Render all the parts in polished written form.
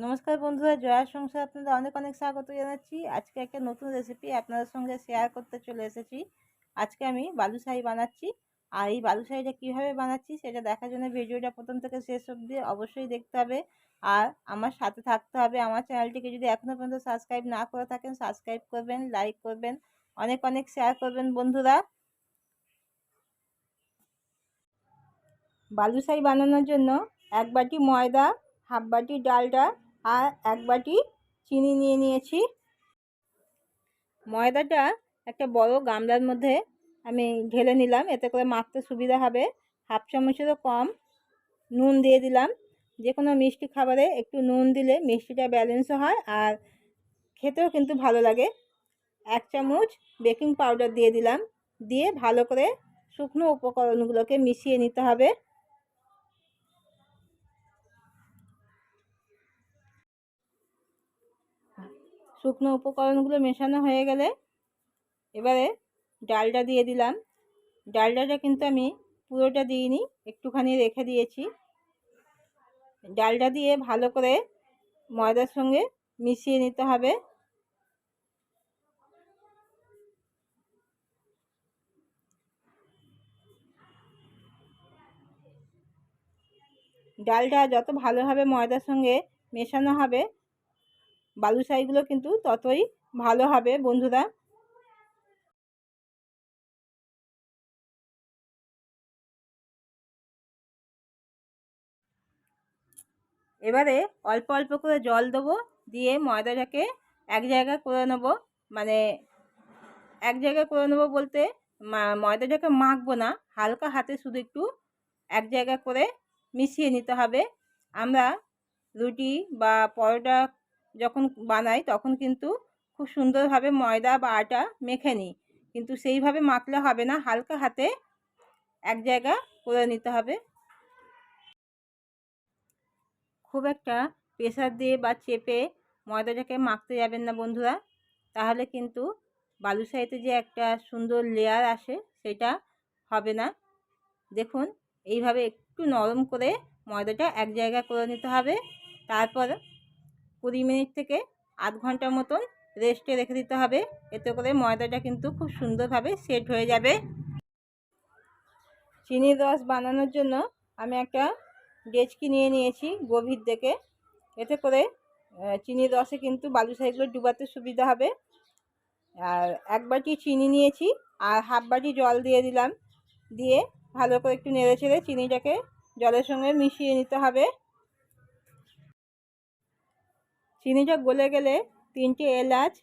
নমস্কার বন্ধুরা, জয়ার সংসার আপনাদের অনেক অনেক স্বাগত জানাচ্ছি। আজকে একটা নতুন রেসিপি আপনাদের সঙ্গে শেয়ার করতে চলে এসেছি। আজকে আমি বালুশাহী বানাচ্ছি। আর এই বালুশাহীটা কীভাবে বানাচ্ছি সেটা দেখার জন্য ভিডিওটা প্রথম থেকে শেষ অবধি অবশ্যই দেখতে হবে। আর আমার সাথে থাকতে হবে। আমার চ্যানেলটিকে যদি এখনও পর্যন্ত সাবস্ক্রাইব না করে থাকেন, সাবস্ক্রাইব করবেন, লাইক করবেন, অনেক অনেক শেয়ার করবেন বন্ধুরা। বালুশাহী বানানোর জন্য 1 বাটি ময়দা, হাফ বাটি ডালডা আর 1 বাটি চিনি নিয়ে নিয়েছি। ময়দাটা একটা বড় গামলার মধ্যে আমি ঢেলে নিলাম, এতে করে মাখতে সুবিধা হবে। হাফ চামচেরও কম নুন দিয়ে দিলাম। যে কোনো মিষ্টি খাবারে একটু নুন দিলে মিষ্টিটা ব্যালেন্সও হয় আর খেতেও কিন্তু ভালো লাগে। 1 চামচ বেকিং পাউডার দিয়ে দিলাম। দিয়ে ভালো করে শুকনো উপকরণগুলোকে মিশিয়ে নিতে হবে। শুকনো উপকরণগুলো মেশানো হয়ে গেলে এবারে ডালটা দিয়ে দিলাম। ডালডাটা কিন্তু আমি পুরোটা দিইনি, একটুখানি রেখে দিয়েছি। ডালটা দিয়ে ভালো করে ময়দার সঙ্গে মিশিয়ে নিতে হবে। ডালটা যত ভালোভাবে ময়দার সঙ্গে মেশানো হবে, বালুশাহীগুলো কিন্তু ততই ভালো হবে বন্ধুরা। এবারে অল্প অল্প করে জল দেবো, দিয়ে ময়দাটাকে এক জায়গায় করে নেবো। মানে এক জায়গায় করে নেবো বলতে ময়দাটাকে মাখবো না, হালকা হাতে শুধু একটু এক জায়গায় করে মিশিয়ে নিতে হবে। আমরা রুটি বা পরোটা যখন বানাই তখন কিন্তু খুব সুন্দরভাবে ময়দা বা আটা মেখে নিই, কিন্তু সেইভাবে মাখলে হবে না, হালকা হাতে এক জায়গা করে নিতে হবে। খুব একটা প্রেসার দিয়ে বা চেপে ময়দাটাকে মাখতে যাবেন না বন্ধুরা, তাহলে কিন্তু বালুশাহীতে যে একটা সুন্দর লেয়ার আসে সেটা হবে না। দেখুন, এইভাবে একটু নরম করে ময়দাটা এক জায়গা করে নিতে হবে। তারপর 20 মিনিট থেকে আধ ঘন্টা মতন রেস্টে রেখে দিতে হবে। এতে করে ময়দাটা কিন্তু খুব সুন্দরভাবে সেট হয়ে যাবে। চিনির রস বানানোর জন্য আমি একটা ডেচকি নিয়ে নিয়েছি গভীর দেখে, এতে করে চিনির রসে কিন্তু বালুশাহীগুলো ডুবাতে সুবিধা হবে। আর 1 বাটি চিনি নিয়েছি আর হাফ বাটি জল দিয়ে দিলাম। দিয়ে ভালো করে একটু নেড়ে চেড়ে চিনিটাকে জলের সঙ্গে মিশিয়ে নিতে হবে। চিনিটা গলে গেলে 3টে এলাচ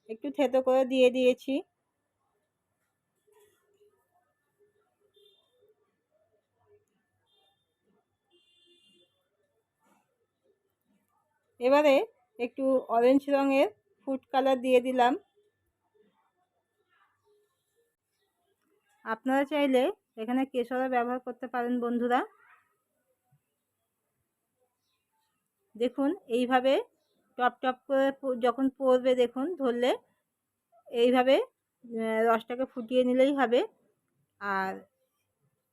একটু থেতো করে দিয়ে দিয়েছি। এবারে একটু অরেঞ্জ রঙের ফুড কালার দিয়ে দিলাম। আপনারা চাইলে এখানে কেশরও ব্যবহার করতে পারেন বন্ধুরা। দেখুন, এইভাবে টপ টপ করে যখন পড়বে, দেখুন ধরলে এইভাবে রসটাকে ফুটিয়ে নিলেই হবে। আর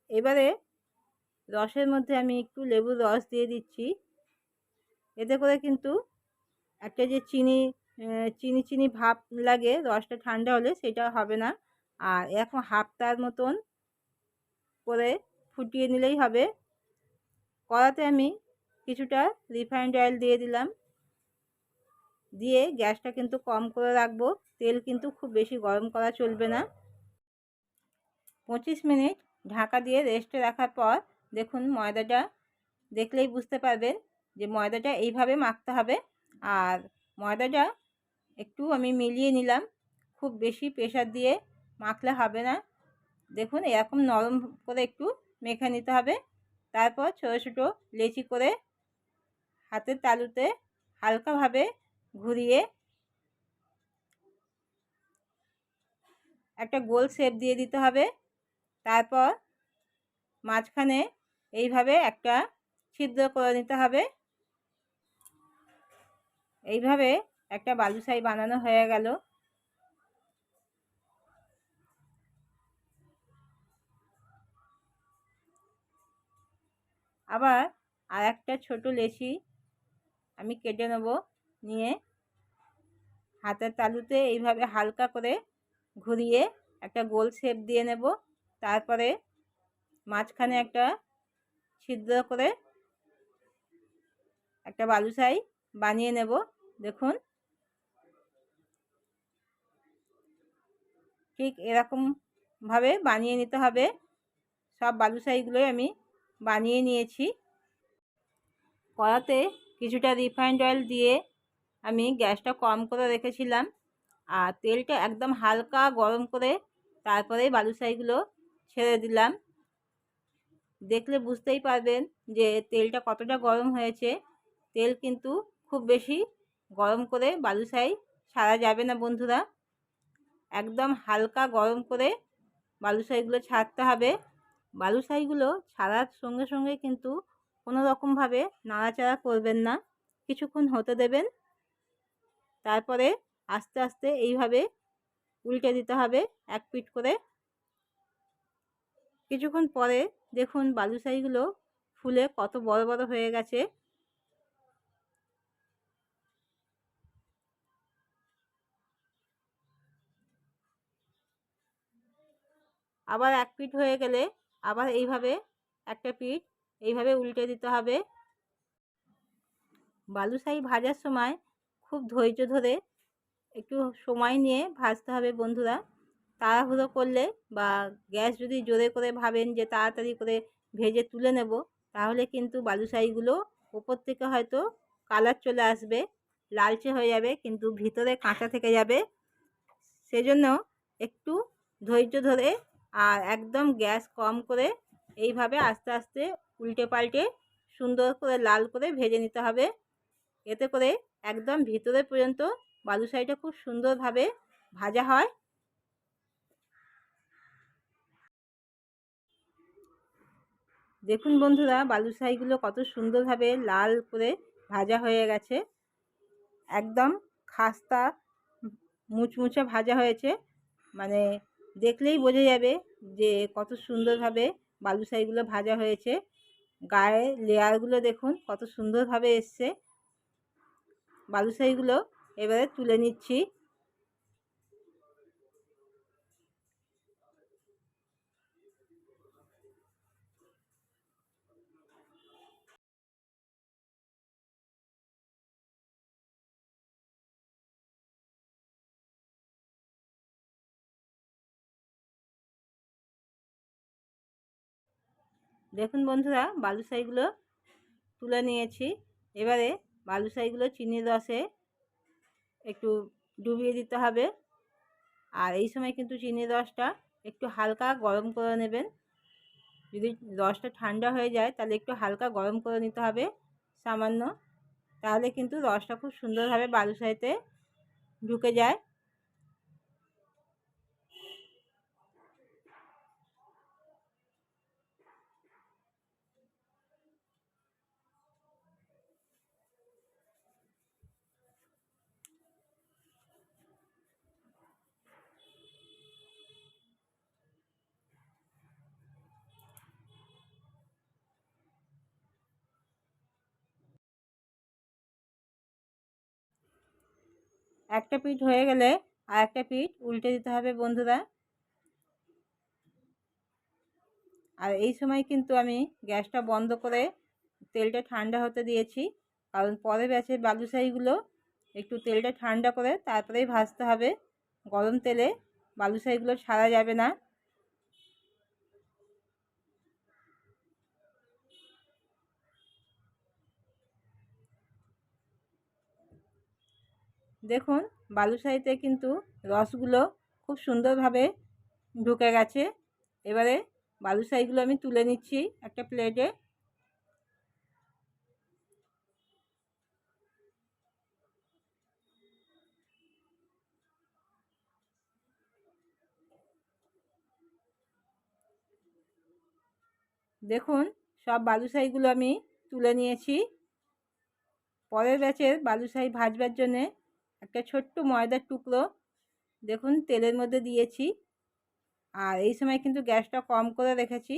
এবারে রসের মধ্যে আমি একটু লেবুর রস দিয়ে দিচ্ছি। এতে করে কিন্তু একটা যে চিনি চিনি চিনি ভাব লাগে রসটা ঠান্ডা হলে, সেটা হবে না। আর এখন হাফটার মতন করে ফুটিয়ে নিলেই হবে। কড়াতে আমি কিছুটা রিফাইন্ড অয়েল দিয়ে দিলাম। দিয়ে গ্যাসটা কিন্তু কম করে রাখবো, তেল কিন্তু খুব বেশি গরম করা চলবে না। 25 মিনিট ঢাকা দিয়ে রেস্টে রাখার পর দেখুন, ময়দাটা দেখলেই বুঝতে পারবেন যে ময়দাটা এইভাবে মাখতে হবে। আর ময়দাটা একটু আমি মিলিয়ে নিলাম, খুব বেশি প্রেসার দিয়ে মাখলে হবে না। দেখুন, এরকম নরম করে একটু মেখে নিতে হবে। তারপর ছোটো ছোটো লেচি করে হাতের তালুতে হালকাভাবে ঘুরিয়ে একটা গোল শেপ দিয়ে দিতে হবে। তারপর মাঝখানে এইভাবে একটা ছিদ্র করে নিতে হবে। এইভাবে একটা বালুশাহী বানানো হয়ে গেল। আবার আর একটা ছোট লেচি আমি কেটে নেব। নিয়ে হাতের তালুতে এইভাবে হালকা করে ঘুরিয়ে একটা গোল শেপ দিয়ে নেব। তারপরে মাঝখানে একটা ছিদ্র করে একটা বালুশাই বানিয়ে নেব। দেখুন ঠিক এরকম ভাবে বানিয়ে নিতে হবে। সব বালুশাইগুলোই আমি বানিয়ে নিয়েছি। কড়াতে কিছুটা রিফাইন্ড অয়েল দিয়ে আমি গ্যাসটা কম করে রেখেছিলাম, আর তেলটা একদম হালকা গরম করে তারপরে বালুশাইগুলো ছেড়ে দিলাম। দেখলে বুঝতেই পারবেন যে তেলটা কতটা গরম হয়েছে। তেল কিন্তু খুব বেশি গরম করে বালুশাই ছাড়া যাবে না বন্ধুরা। একদম হালকা গরম করে বালুশাইগুলো ছাড়তে হবে। বালুশাইগুলো ছাড়ার সঙ্গে সঙ্গে কিন্তু কোনো রকমভাবে নাড়াচাড়া করবেন না, কিছুক্ষণ হতে দেবেন। তারপরে আস্তে আস্তে এইভাবে উল্টে দিতে হবে এক পিঠ করে। কিছুক্ষণ পরে দেখুন বালুশাইগুলো ফুলে কত বড় বড় হয়ে গেছে। আবার এক পিঠ হয়ে গেলে আবার এইভাবে একটা পিঠ এইভাবে উল্টে দিতে হবে। বালুশাই ভাজার সময় খুব ধৈর্য ধরে একটু সময় নিয়ে ভাজতে হবে বন্ধুরা। তাড়াহুড়ো করলে বা গ্যাস যদি জোরে করে ভাবেন যে তাড়াতাড়ি করে ভেজে তুলে নেব, তাহলে কিন্তু বালুশাইগুলো উপর থেকে হয়তো কালার চলে আসবে, লালচে হয়ে যাবে, কিন্তু ভিতরে কাঁচা থেকে যাবে। সেজন্য একটু ধৈর্য ধরে আর একদম গ্যাস কম করে এইভাবে আস্তে আস্তে উল্টে পাল্টে সুন্দর করে লাল করে ভেজে নিতে হবে। এতে করে একদম ভিতরে পর্যন্ত বালুশাইটা খুব সুন্দরভাবে ভাজা হয়। দেখুন বন্ধুরা বালুশাইগুলো কত সুন্দরভাবে লাল করে ভাজা হয়ে গেছে। একদম খাস্তা মুচমুচে ভাজা হয়েছে, মানে দেখলেই বোঝা যাবে যে কত সুন্দরভাবে বালুশাইগুলো ভাজা হয়েছে। গায়ে লেয়ারগুলো দেখুন কত সুন্দরভাবে এসছে। বালুশাইগুলো এবারে তুলে নিচ্ছি। দেখুন বন্ধুরা বালুশাইগুলো তুলে নিয়েছি। এবারে বালুশাইগুলো চিনির রসে একটু ডুবিয়ে দিতে হবে। আর এই সময় কিন্তু চিনির রসটা একটু হালকা গরম করে নেবেন। যদি রসটা ঠান্ডা হয়ে যায় তাহলে একটু হালকা গরম করে নিতে হবে সামান্য, তাহলে কিন্তু রসটা খুব সুন্দরভাবে বালুশাইতে ঢুকে যায়। একটা পিঠ হয়ে গেলে আর একটা পিঠ উল্টে দিতে হবে বন্ধুরা। আর এই সময় কিন্তু আমি গ্যাসটা বন্ধ করে তেলটা ঠান্ডা হতে দিয়েছি, কারণ পরে ব্যাচে বালুশাইগুলো একটু তেলটা ঠান্ডা করে তারপরেই ভাজতে হবে। গরম তেলে বালুশাইগুলো ছাড়া যাবে না। দেখুন বালুশাইতে কিন্তু রসগুলো খুব সুন্দরভাবে ঢুকে গেছে। এবারে বালুশাইগুলো আমি তুলে নিচ্ছি একটা প্লেটে। দেখুন সব বালুশাইগুলো আমি তুলে নিয়েছি। পরের ব্যাচের বালুশাই ভাজবার জন্যে একটা ছোট্ট ময়দার টুকরো দেখুন তেলের মধ্যে দিয়েছি, আর এই সময় কিন্তু গ্যাসটা কম করে রেখেছি।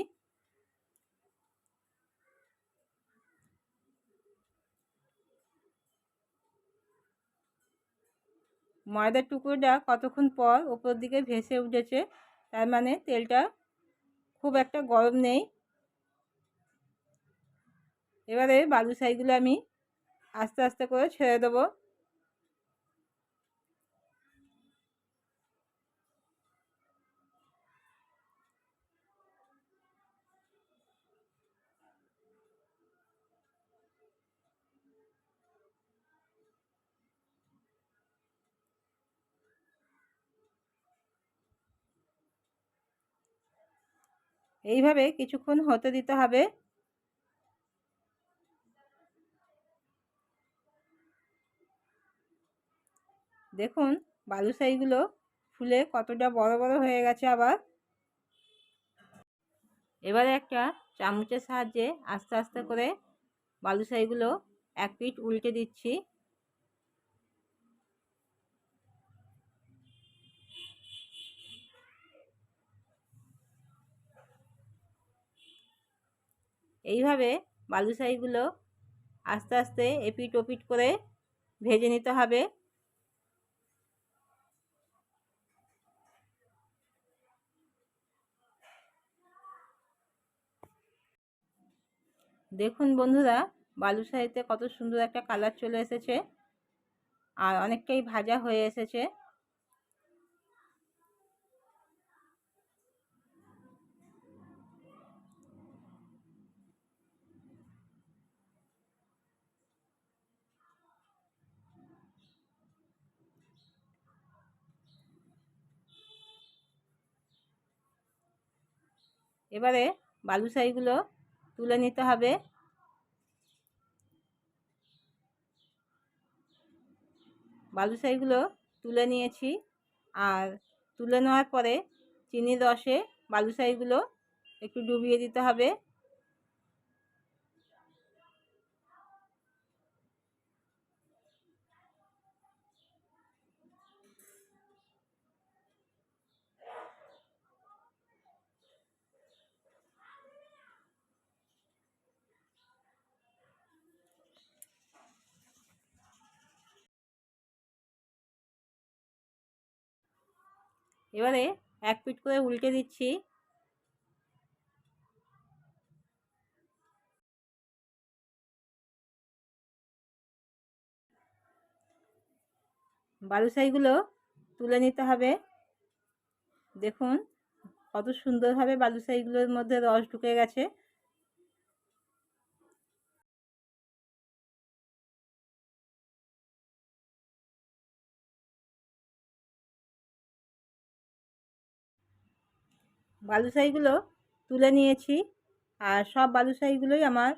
ময়দার টুকরোটা কতক্ষণ পর ওপর দিকে ভেসে উঠেছে, তার মানে তেলটা খুব একটা গরম নেই। এবারে বালুশাহিগুলো আমি আস্তে আস্তে করে ছেড়ে দেবো। এইভাবে কিছুক্ষণ হতে দিতে হবে। দেখুন বালুশাহিগুলো ফুলে কতটা বড় বড় হয়ে গেছে আবার। এবারে একটা চামচের সাহায্যে আস্তে আস্তে করে বালুশাহিগুলো এক পিঠ উল্টে দিচ্ছি। এইভাবে বালুশাহিগুলো আস্তে আস্তে এপিট ওপিট করে ভেজে নিতে হবে। দেখুন বন্ধুরা, বালুশাহিতে কত সুন্দর একটা কালার চলে এসেছে আর অনেকটাই ভাজা হয়ে এসেছে। এবারে বালুশাহিগুলো তুলে নিতে হবে। বালুশাহিগুলো তুলে নিয়েছি, আর তুলে নেওয়ার পরে চিনির রসে বালুশাহিগুলো একটু ডুবিয়ে দিতে হবে। এবারে এক পিঠ করে উল্টে দিচ্ছি। বালুশাহিগুলো তুলে নিতে হবে। দেখুন কত সুন্দরভাবে বালুশাহিগুলোর মধ্যে রস ঢুকে গেছে। বালুশাহিগুলো তুলে নিয়েছি, আর সব বালুশাহিগুলোই আমার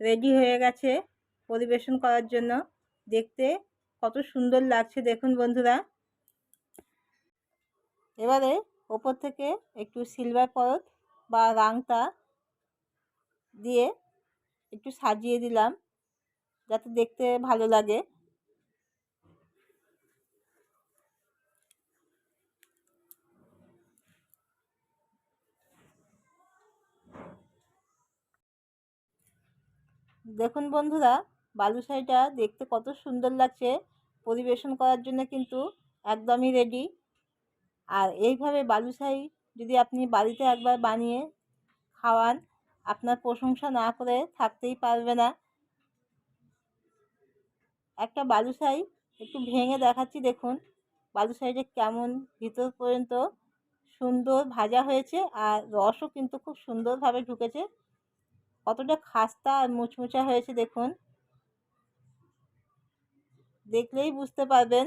রেডি হয়ে গেছে পরিবেশন করার জন্য। দেখতে কত সুন্দর লাগছে দেখুন বন্ধুরা। এবারে ওপর থেকে একটু সিলভার পরত বা রাংতা দিয়ে একটু সাজিয়ে দিলাম, যাতে দেখতে ভালো লাগে। দেখুন বন্ধুরা, বালুশাহিটা দেখতে কত সুন্দর লাগছে। পরিবেশন করার জন্য কিন্তু একদমই রেডি। আর এইভাবে বালুশাহি যদি আপনি বাড়িতে একবার বানিয়ে খাওয়ান, আপনার প্রশংসা না করে থাকতেই পারবে না। একটা বালুশাহি একটু ভেঙে দেখাচ্ছি, দেখুন বালুশাহিটা কেমন ভিতর পর্যন্ত সুন্দর ভাজা হয়েছে, আর রসও কিন্তু খুব সুন্দরভাবে ঢুকেছে। কতটা খাস্তা আর মুচমুচা হয়েছে দেখুন, দেখলেই বুঝতে পারবেন।